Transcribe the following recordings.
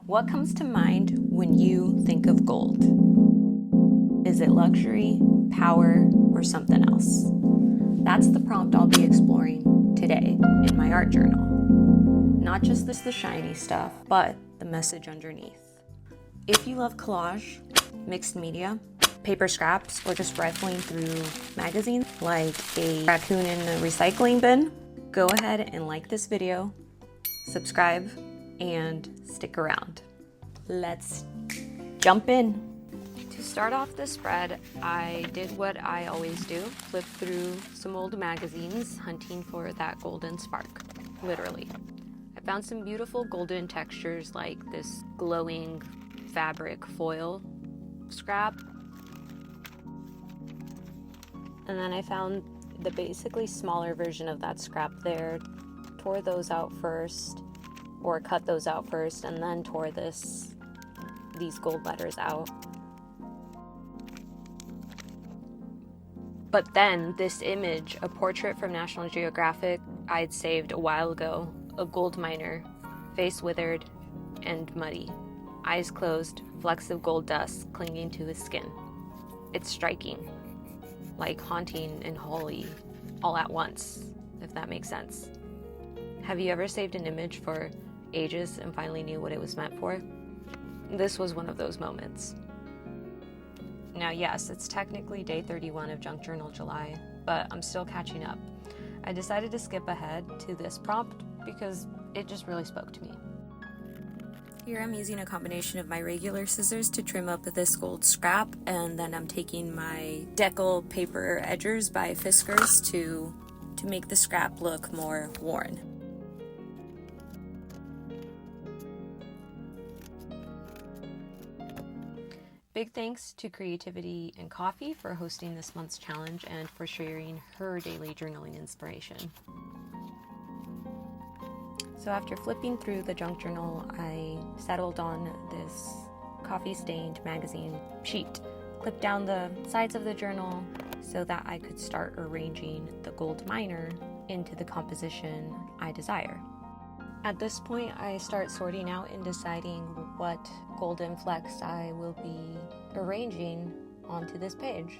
What comes to mind when you think of gold? Is it luxury, power, or something else? That's the prompt I'll be exploring today in my art journal. Not just the shiny stuff, but the message underneath. If you love collage, mixed media, paper scraps, or just rifling through magazines like a raccoon in a recycling bin, go ahead and like this video, subscribe, and stick around. Let's jump in. To start off the spread, I did what I always do, flip through some old magazines, hunting for that golden spark, literally. I found some beautiful golden textures like this glowing fabric foil scrap. And then I found the basically smaller version of that scrap there, tore those out first, or cut those out first, and then tore these gold letters out. But then this image, a portrait from National Geographic I'd saved a while ago, a gold miner, face withered and muddy, eyes closed, flecks of gold dust clinging to his skin. It's striking, like haunting and holy all at once, if that makes sense. Have you ever saved an image for ages and finally knew what it was meant for? This was one of those moments. Now yes, it's technically day 31 of Junk Journal July, but I'm still catching up. I decided to skip ahead to this prompt because it just really spoke to me. Here I'm using a combination of my regular scissors to trim up this gold scrap, and then I'm taking my deckle paper edgers by Fiskars to make the scrap look more worn. Big thanks to Creativity and Coffee for hosting this month's challenge and for sharing her daily journaling inspiration. So after flipping through the junk journal, I settled on this coffee-stained magazine sheet, clipped down the sides of the journal so that I could start arranging the gold miner into the composition I desire. At this point, I start sorting out and deciding what golden flecks I will be arranging onto this page.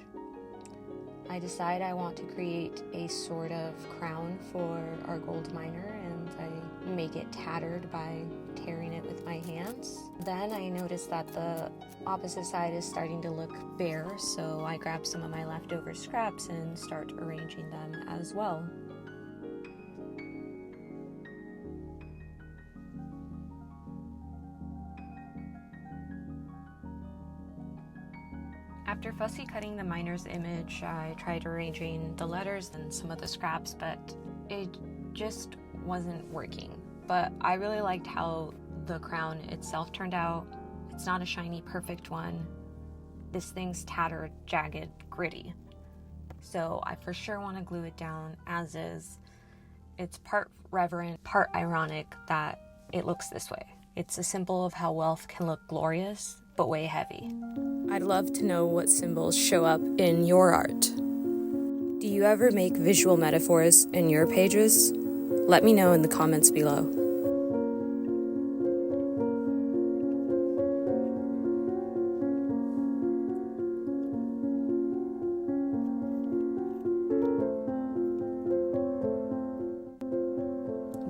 I decide I want to create a sort of crown for our gold miner, and I make it tattered by tearing it with my hands. Then I notice that the opposite side is starting to look bare, so I grab some of my leftover scraps and start arranging them as well. After fussy cutting the miner's image, I tried arranging the letters and some of the scraps, but it just wasn't working. But I really liked how the crown itself turned out. It's not a shiny, perfect one. This thing's tattered, jagged, gritty. So I for sure want to glue it down as is. It's part reverent, part ironic that it looks this way. It's a symbol of how wealth can look glorious, but way heavy. I'd love to know what symbols show up in your art. Do you ever make visual metaphors in your pages? Let me know in the comments below.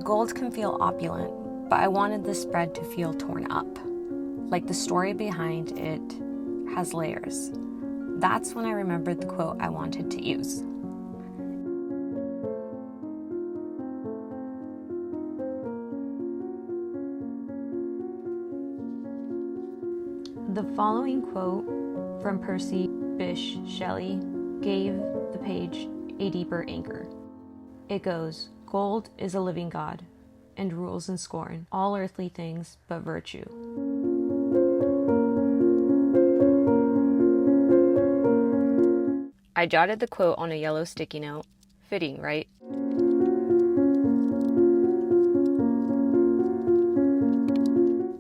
Gold can feel opulent, but I wanted this spread to feel torn up. Like the story behind it has layers. That's when I remembered the quote I wanted to use. The following quote from Percy Bysshe Shelley gave the page a deeper anchor. It goes, "Gold is a living god, and rules and scorn all earthly things but virtue." I jotted the quote on a yellow sticky note. Fitting, right?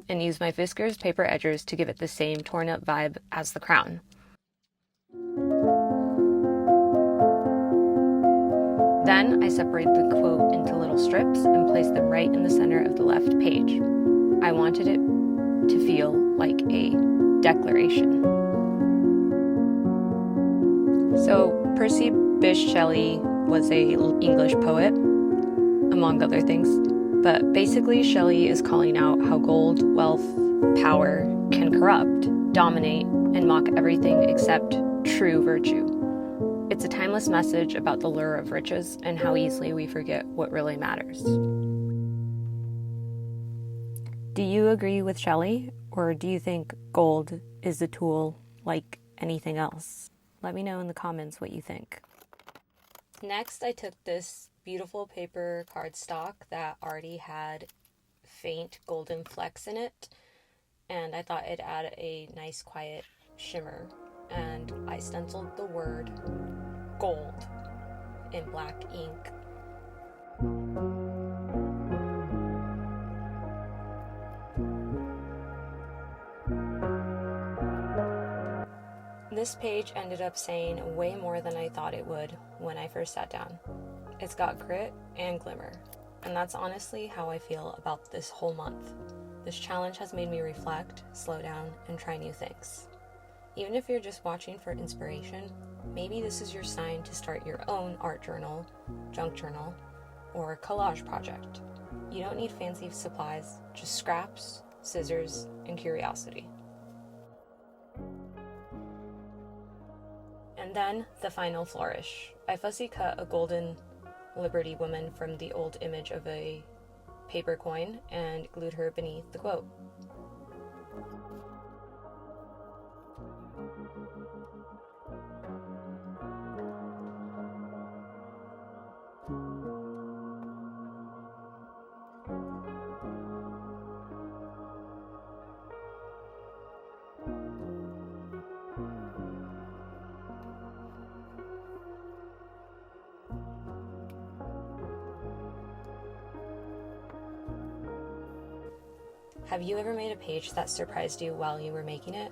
And used my Fiskars paper edgers to give it the same torn up vibe as the crown. Then I separate the quote into little strips and place them right in the center of the left page. I wanted it feel like a declaration. So Percy Bysshe Shelley was an English poet, among other things, but basically Shelley is calling out how gold, wealth, power can corrupt, dominate, and mock everything except true virtue. It's a timeless message about the lure of riches and how easily we forget what really matters. Do you agree with Shelley, or do you think gold is a tool like anything else? Let me know in the comments what you think. Next, I took this beautiful paper cardstock that already had faint golden flecks in it, and I thought it'd add a nice quiet shimmer, and I stenciled the word gold in black ink. This page ended up saying way more than I thought it would when I first sat down. It's got grit and glimmer, and that's honestly how I feel about this whole month. This challenge has made me reflect, slow down, and try new things. Even if you're just watching for inspiration, maybe this is your sign to start your own art journal, junk journal, or collage project. You don't need fancy supplies, just scraps, scissors, and curiosity. And then the final flourish. I fussy cut a golden Liberty woman from the old image of a paper coin and glued her beneath the quote. Have you ever made a page that surprised you while you were making it?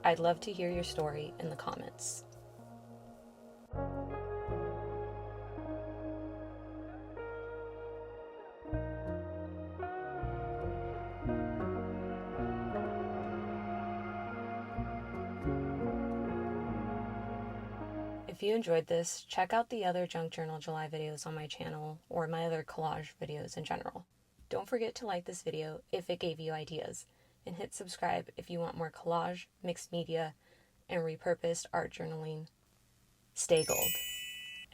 I'd love to hear your story in the comments. If you enjoyed this, check out the other Junk Journal July videos on my channel or my other collage videos in general. Don't forget to like this video if it gave you ideas, and hit subscribe if you want more collage, mixed media, and repurposed art journaling. Stay gold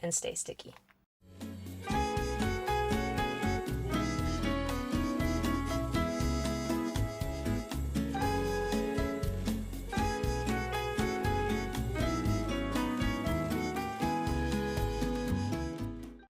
and stay sticky.